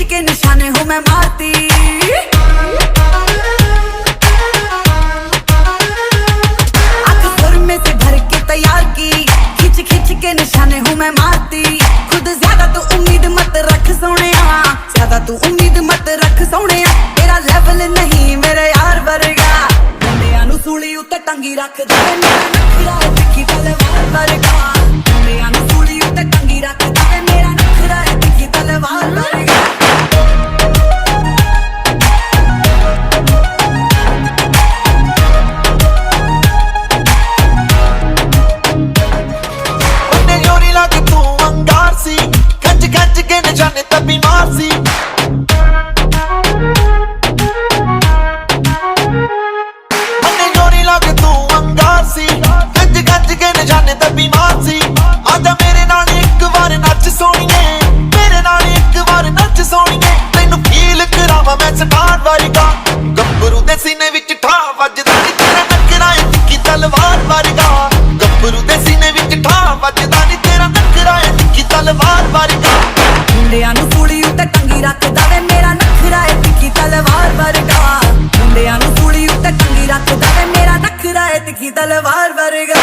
के निशाने हूँ मैं मारती, आंख सुर में से भर के तैयार की, खींच खींच के निशाने हूँ मैं मारती। खुद ज्यादा तू उम्मीद मत रख सोनिया, ज्यादा तू उम्मीद मत रख सोनिया। तेरा लेवल नहीं मेरे यार वर्गा, मुंडियां नू सूली उत्ते टंगी रख दे मेरा नखरा है तिखी तलवार वर्गा। मुंडियां नू सूली उत्ते टंगी रख दे मेरा नखरा है तिखी तलवार वर्गा। सीने विच ठा वजदा नी तेरा नखरा है तिखी तलवार वर्गा। गब्बरू दे सीने विच ठा वजदा नी तेरा नखरा है तिखी तलवार वर्गा। मुंडियां नू सूली उत्ते टंगी रखदा वे मेरा नखरा है तिखी तलवार वर्गा। मुंडियां नू सूली उत्ते टंगी रखदा वे मेरा नखरा है तिखी तलवार वर्गा।